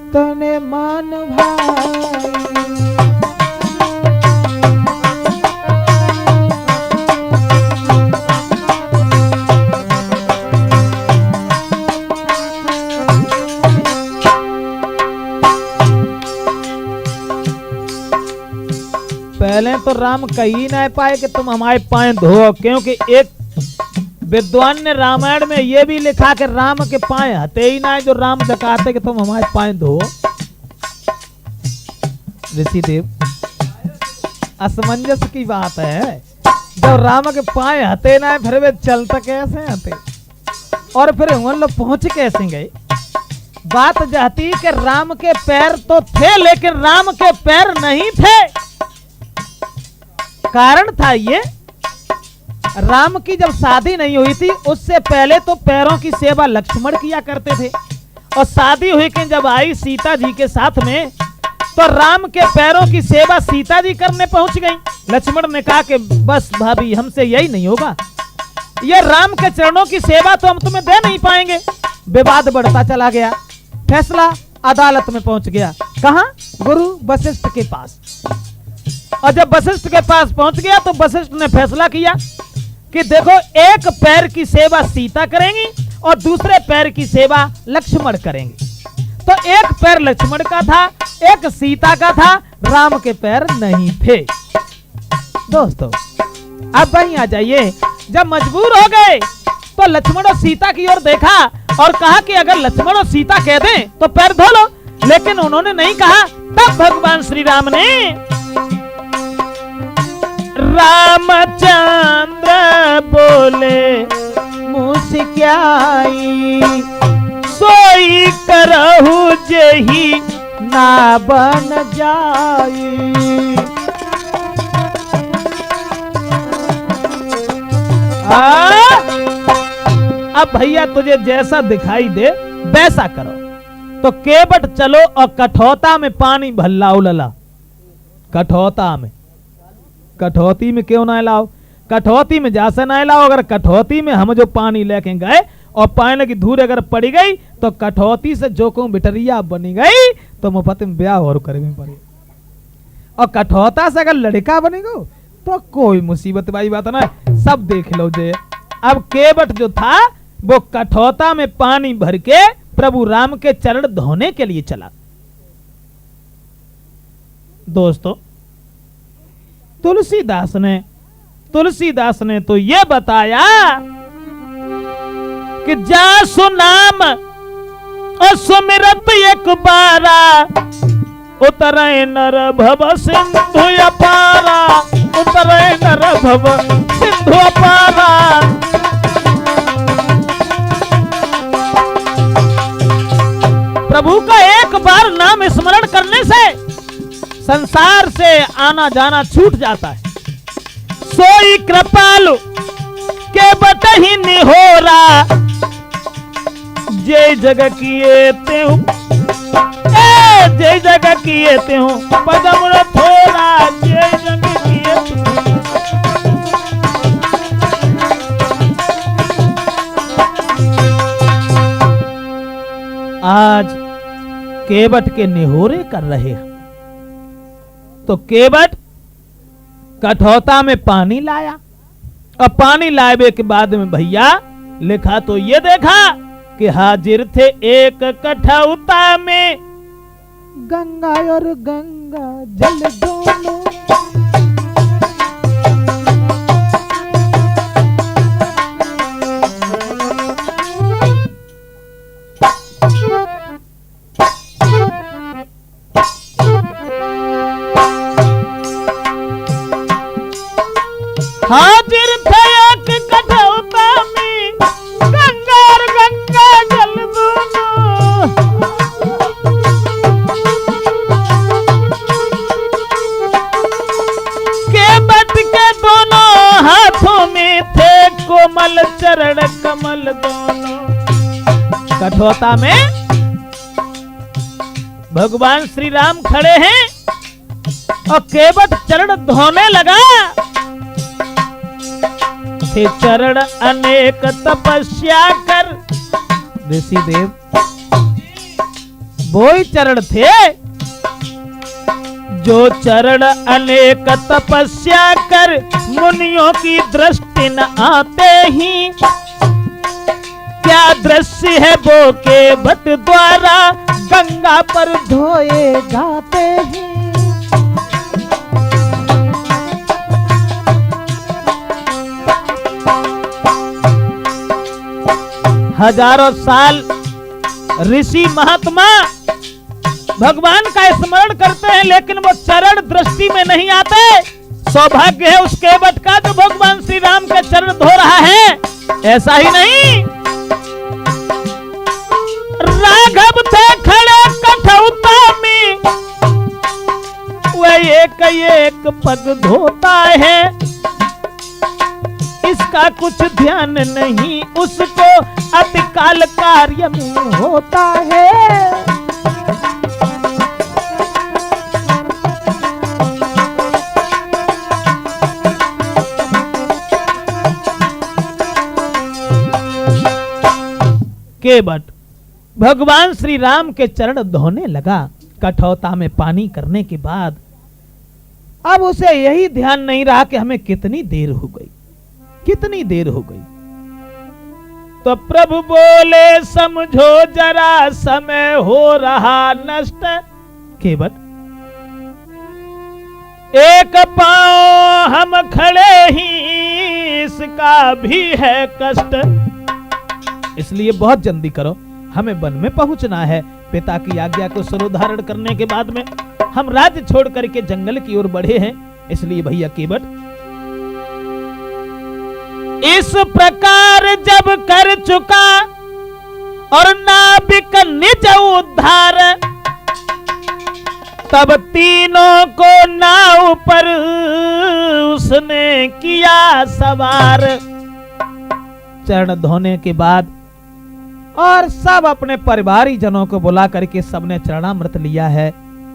तने मान भाई। पहले तो राम कही ना पाए कि तुम हमारे पाए धो, क्योंकि एक विद्वान ने रामायण में यह भी लिखा कि राम के पाए हते ही ना, जो राम दिखाते कि तुम हमारे पाए धो। ऋषिदेव, असमंजस की बात है, जब राम के पाए हते ना फिर वे चलता कैसे हते, और फिर हम लोग पहुंच कैसे गए। बात जाती कि राम के पैर तो थे लेकिन राम के पैर नहीं थे। कारण था ये, राम की जब शादी नहीं हुई थी उससे पहले तो पैरों की सेवा लक्ष्मण किया करते थे, और शादी हुई कि जब आई सीता जी के साथ में तो राम के पैरों की सेवा सीता जी करने पहुंच गई। लक्ष्मण ने कहा कि बस भाभी हमसे यही नहीं होगा, ये राम के चरणों की सेवा तो हम तुम्हें दे नहीं पाएंगे। विवाद बढ़ता चला गया, फैसला अदालत में पहुंच गया। कहां? गुरु वशिष्ठ के पास। और जब वशिष्ठ के पास पहुंच गया तो वशिष्ठ ने फैसला किया कि देखो, एक पैर की सेवा सीता करेंगी और दूसरे पैर की सेवा लक्ष्मण करेंगे। तो एक पैर लक्ष्मण का था, एक सीता का था, राम के पैर नहीं थे। दोस्तों अब वहीं आ जाइए, जब मजबूर हो गए तो लक्ष्मण और सीता की ओर देखा और कहा कि अगर लक्ष्मण और सीता कह दें तो पैर धो लो, लेकिन उन्होंने नहीं कहा। तब भगवान श्री राम ने रामचंद्र बोले मुस्कियाई, सोई करहु जेही ना बन जाई। अब भैया तुझे जैसा दिखाई दे वैसा करो। तो केवट चलो और कठौता में पानी भल्लाओ लला। कठौता में, कठौती में क्यों ना लाओ? कठौती में जा से ना लाओ। अगर कठौती में हम जो पानी लेके गए और पानी की धूल अगर पड़ी गई तो कठौती से जो को बिटरिया बनी गई तो मुफ्त में ब्याह और करनी पड़ी। और कठौता से अगर लड़का बनेगा तो कोई मुसीबत वाली बात ना, सब देख लो जे। अब केवट जो था वो कठौता में पानी भर के प्रभु राम के चरण धोने के लिए चला। दोस्तों तुलसीदास ने तो ये बताया कि जासु नाम और सुमिरत एक बारा, उतरे नर भव सिंधु अपारा, उतरे नर भव सिंधु अपारा। प्रभु का एक बार नाम स्मरण करने से संसार से आना जाना छूट जाता है। सोई कृपालु के बटही निहोरा, जय जग किए तेहु, जय जग किए तेहु पदम थोड़ा, जय जग किए। आज केवट के निहोरे कर रहे हैं। तो केवट कठौता में पानी लाया और पानी लाए के बाद में भैया लिखा तो ये देखा कि हाजिर थे एक कठौता में गंगा और गंगा जल दोनों। हाजिर थे एक कठौता में गंगा और गंगा जल दोनों। केवट के दोनों हाथों में थे कोमल चरण कमल दोनों। कठौता में भगवान श्री राम खड़े हैं और केवट चरण धोने लगा। थे चरण अनेक तपस्या कर, ऋषि देव वो ही चरण थे जो चरण अनेक तपस्या कर मुनियों की दृष्टि न आते ही। क्या दृश्य है वो केवट द्वारा गंगा पर धोए जाते हैं। हजारों साल ऋषि महात्मा भगवान का स्मरण करते हैं लेकिन वो चरण दृष्टि में नहीं आते। सौभाग्य है उस केवट का जो भगवान श्री राम के चरण धो रहा है। ऐसा ही नहीं, राघव थे खड़े कठौता में, वह एक पग धोता है। इसका कुछ ध्यान नहीं उसको अतिकाल कार्य में होता है। केवट भगवान श्री राम के चरण धोने लगा कठौता में पानी करने के बाद। अब उसे यही ध्यान नहीं रहा कि हमें कितनी देर हो गई, कितनी देर हो गई। तो प्रभु बोले समझो जरा समय हो रहा नष्ट। केवट एक पांव हम खड़े ही इसका भी है कष्ट, इसलिए बहुत जल्दी करो, हमें वन में पहुंचना है। पिता की आज्ञा को सरोधारण करने के बाद में हम राज्य छोड़ करके जंगल की ओर बढ़े हैं। इसलिए भैया केवट इस प्रकार जब कर चुका और नाविक निज उद्धार, तब तीनों को नाव पर उसने किया सवार। चरण धोने के बाद और सब अपने परिवारी जनों को बुला करके सबने चरणामृत लिया है।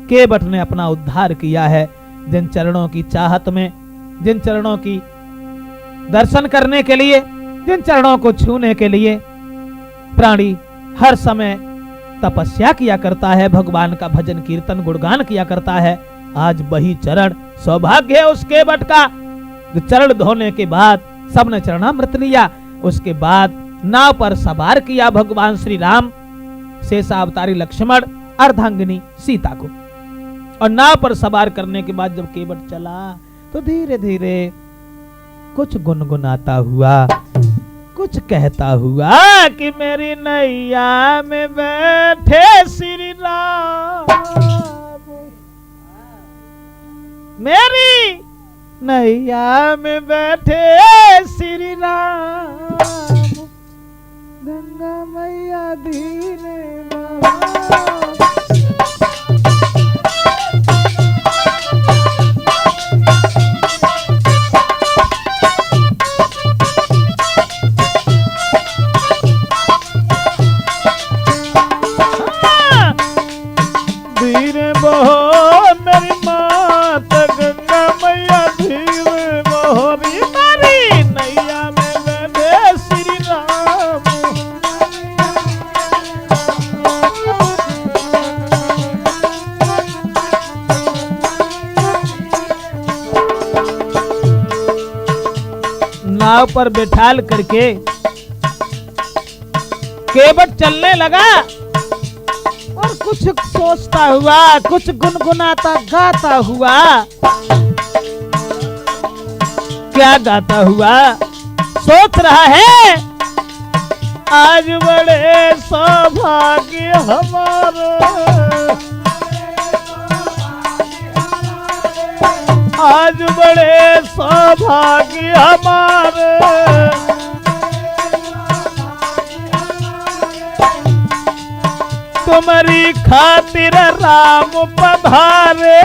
केवट ने अपना उद्धार किया है। जिन चरणों की चाहत में, जिन चरणों की दर्शन करने के लिए, जिन चरणों को छूने के लिए प्राणी हर समय तपस्या किया करता है, भगवान का भजन कीर्तन गुणगान किया करता है, आज वही चरण सौभाग्य है उस केवट का। चरण धोने के बाद सबने चरणामृत लिया। उसके बाद नाव पर सवार किया भगवान श्री राम, शेषावतारी लक्ष्मण, अर्धांगिनी सीता को। और नाव पर सवार करने के बाद जब केवट चला तो धीरे धीरे कुछ गुनगुनाता हुआ, कुछ कहता हुआ कि मेरी नैया में बैठे श्री राम, मेरी नैया में बैठे श्री राम, गंगा मैया धीरे धीरे बहो मेरी मात, गंगा मैया धीरे बहो मेरी नैया में बैठे श्री राम। नाव पर बैठाल करके केवट चलने लगा और कुछ सोचता हुआ, कुछ गुनगुनाता गाता हुआ। क्या गाता हुआ? सोच रहा है आज बड़े सौभाग्य हमारे, आज बड़े सौभाग्य हमारे, तुम्हारी खातिर राम पधारे।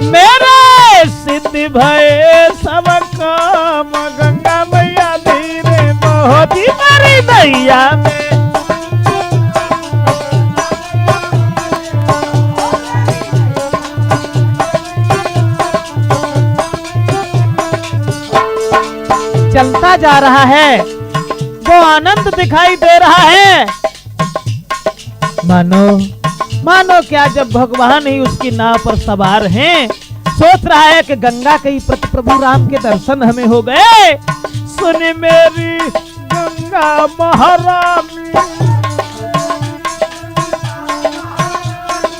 मेरे सिद्ध भये सब काम, गंगा मैया धीरे बहुत ही मारी दैया में। चलता जा रहा है, वो आनंद दिखाई दे रहा है। मानो क्या जब भगवान ही उसकी नाव पर सवार हैं, सोच रहा है कि गंगा के प्रभु राम के दर्शन हमें हो गए। सुन मेरी गंगा महारानी,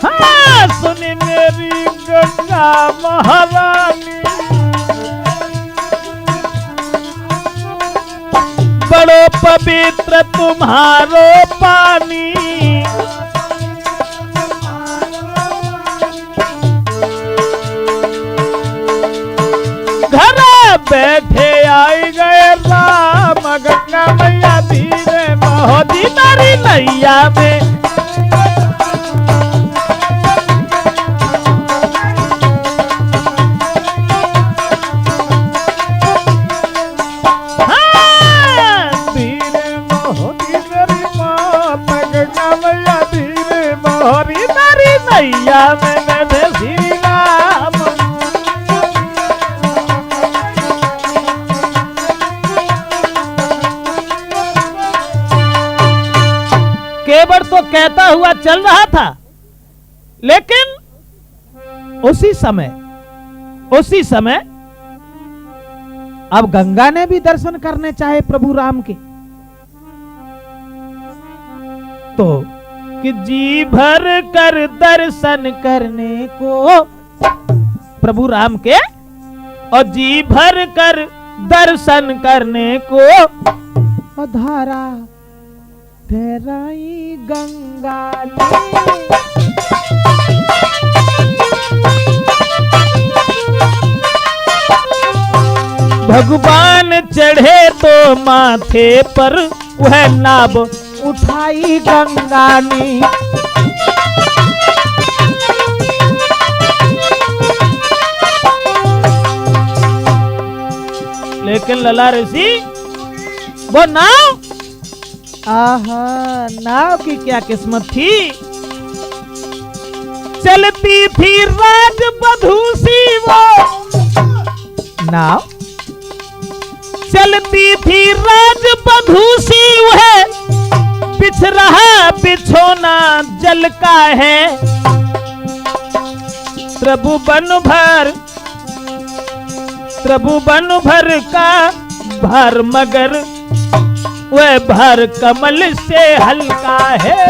हाँ सुन मेरी गंगा महारानी, बड़ो पवित्र तुम्हारो पानी। घर बैठे आई गए राम, गंगा मैया धीरे बहुत ही मारी नैया में। नैया में श्री राम, केवट तो कहता हुआ चल रहा था, लेकिन उसी समय अब गंगा ने भी दर्शन करने चाहे प्रभु राम के, तो कि जी भर कर दर्शन करने को प्रभु राम के, और जी भर कर दर्शन करने को धारा ठहराई गंगा भगवान चढ़े तो माथे पर वह नाव उठाई गंगा ने। लेकिन लला ऋषि वो नाव, आहा नाव की क्या किस्मत थी। चलती थी राजबधू सी वो नाव, चलती थी राजबधू सी वह, बिछ रहा बिछोना जल का है। त्रिभुवन भर का भार, मगर वह भार कमल से हल्का है।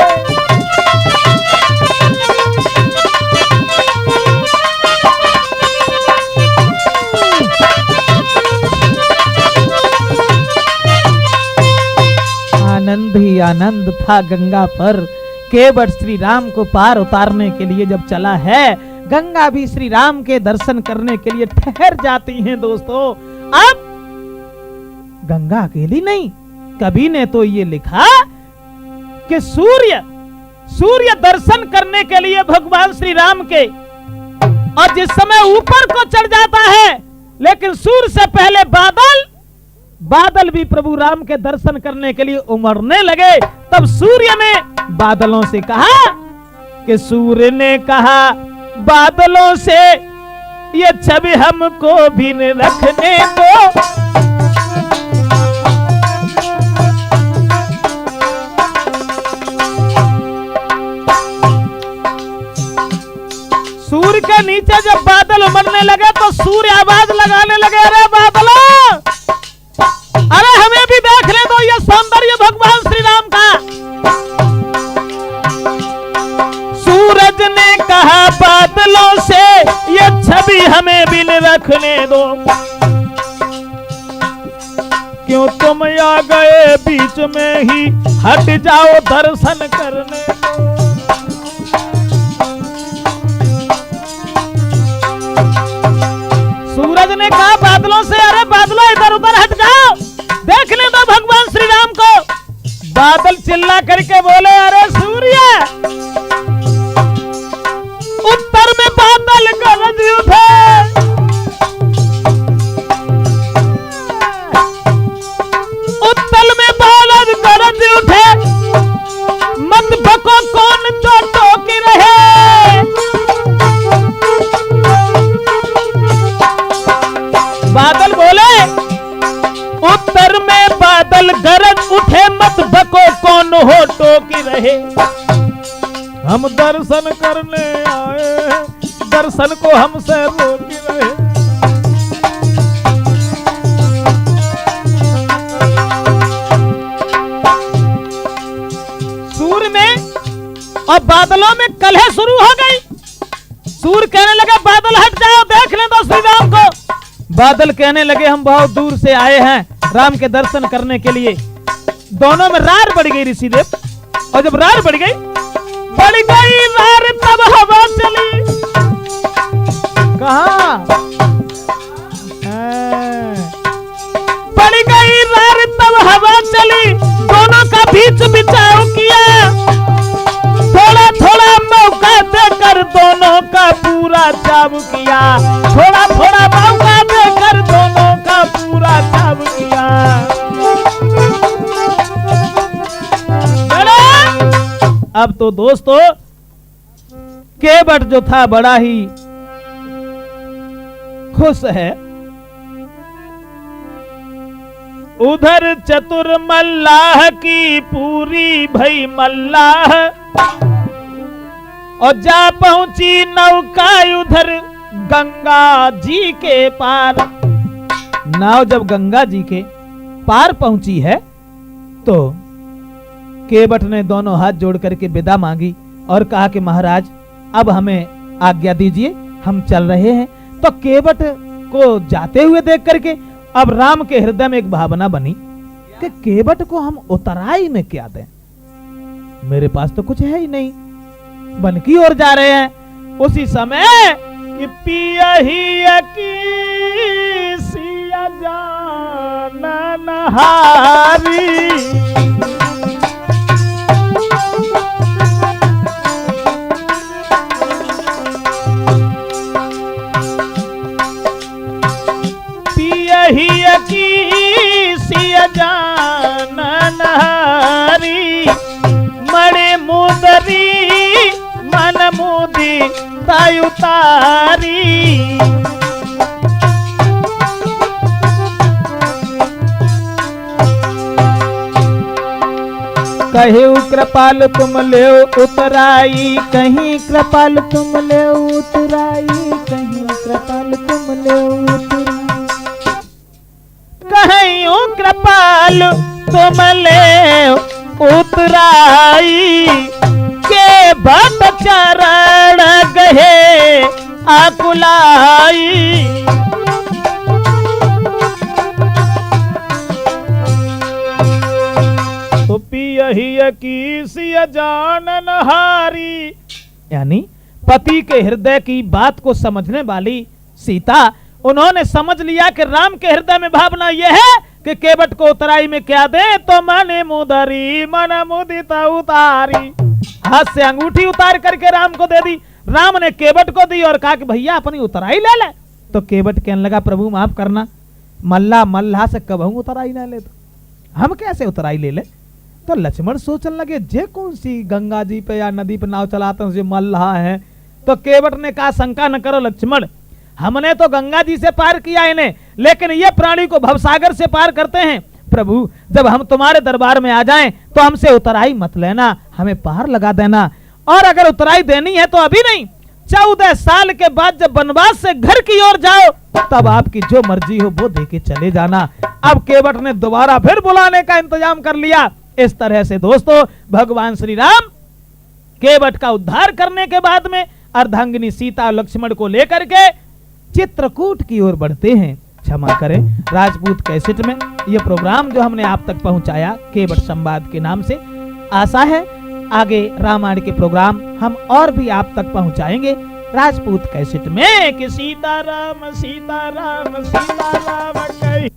आनंद ही आनंद था गंगा पर। केवट श्री राम को पार उतारने के लिए जब चला है, गंगा भी श्री राम के दर्शन करने के लिए ठहर जाती हैं। दोस्तों अब गंगा अकेली नहीं, कवि ने तो ये लिखा कि सूर्य दर्शन करने के लिए भगवान श्री राम के, और जिस समय ऊपर को चढ़ जाता है, लेकिन सूर्य से पहले बादल भी प्रभु राम के दर्शन करने के लिए उमड़ने लगे। तब सूर्य ने बादलों से कहा कि सूर्य ने कहा बादलों से, ये छवि हमको भी न रखने दो। सूर्य के नीचे जब बादल उमड़ने लगे तो सूर्य आवाज लगाने लगे, अरे बादलों, अरे हमें भी देख ले दो ये सौंदर्य भगवान श्री राम का। सूरज ने कहा बादलों से, ये छवि हमें भी न रखने दो। क्यों तुम आ गए बीच में ही, हट जाओ दर्शन करने। सूरज ने कहा बादलों से, अरे बादलों इधर उधर हट जाओ, देखने दो भगवान श्री राम को। बादल चिल्ला करके बोले, अरे सूर्य, उत्तर में बादल गरज उठे, उत्तर में बादल गरज उठे, मत बको कौन चोटों की रहे। बादल बोले, उत्तर में बादल गरज उठे, मत बको कौन होठों की रहे। हम दर्शन करने आए, दर्शन को हमसे रोकी रहे। सूर्य में और बादलों में कलह शुरू हो गई। सूर्य कहने लगे बादल हट जाओ, देख लें तो श्री राम को। बादल कहने लगे हम बहुत दूर से आए हैं राम के दर्शन करने के लिए। दोनों में रार बढ़ गई ऋषिदेव, और जब रार बढ़ गई रार, तब हवा चली। कहां बढ़ गई रार, तब हवा चली, दोनों का बीच बिचाव किया। थोड़ा थोड़ा मौका देकर दोनों का पूरा चाव किया, थोड़ा थोड़ा मौका देकर दोनों का पूरा चाव किया। अब तो दोस्तों केवट जो था बड़ा ही खुश है। उधर चतुर मल्लाह की पूरी भई मल्लाह, और जा पहुंची नौका उधर गंगा जी के पार। नाव जब गंगा जी के पार पहुंची है तो केवट ने दोनों हाथ जोड़ करके विदा मांगी और कहा कि महाराज अब हमें आज्ञा दीजिए, हम चल रहे हैं। तो केवट को जाते हुए देख करके अब राम के हृदय में एक भावना बनी कि केवट को हम उतराई में क्या दें, मेरे पास तो कुछ है ही नहीं, वन की ओर जा रहे हैं। उसी समय कि पिया ही की सिया जाना नहारी, जाननहारी, मणि मुदरी मन मुदी तायुतारी। कहे कृपाल तुम ले उतराई, कहीं कृपाल तुम ले उतराई, कहीं कृपाल तुम ले उतराई। कहीं कृपाल तुम ले उतराई, के बट चरण गहे आकुलाई। तो पियहि की सिय जाननहारी, यानी पति के हृदय की बात को समझने वाली सीता, उन्होंने समझ लिया कि राम के हृदय में भावना यह है कि केवट को उतराई में क्या दे, तो मने मुदरी मन मुदित उतारी। हाथ से अंगूठी उतार करके राम को दे दी। राम ने केवट को दी और कहा कि भैया अपनी उतराई ले ले। तो केवट कहने लगा प्रभु माफ करना, मल्ला से कब उतराई ना ले, तो हम कैसे उतराई ले ले। तो लक्ष्मण सोचने लगे जे कौन सी गंगा जी पे या नदी पे नाव चलाते हैं जो मल्लाह है। तो केवट ने कहा शंका न करो लक्ष्मण, हमने तो गंगा जी से पार किया इन्हें, लेकिन ये प्राणी को भवसागर से पार करते हैं। प्रभु जब हम तुम्हारे दरबार में आ जाएं तो हमसे उतराई मत लेना, हमें पार लगा देना, और अगर उतराई देनी है तो अभी नहीं, 14 साल के बाद जब वनवास से घर की ओर जाओ तब आपकी जो मर्जी हो वो देके चले जाना। अब केवट ने दोबारा फिर बुलाने का इंतजाम कर लिया। इस तरह से दोस्तों भगवान श्री राम केवट का उद्धार करने के बाद में अर्धांगिनी सीता लक्ष्मण को लेकर के चित्रकूट की ओर बढ़ते हैं। क्षमा करें, राजपूत कैसेट में ये प्रोग्राम जो हमने आप तक पहुंचाया केवट संवाद के नाम से, आशा है आगे रामायण के प्रोग्राम हम और भी आप तक पहुंचाएंगे राजपूत कैसेट में कि सीताराम सीताराम सीताराम कही।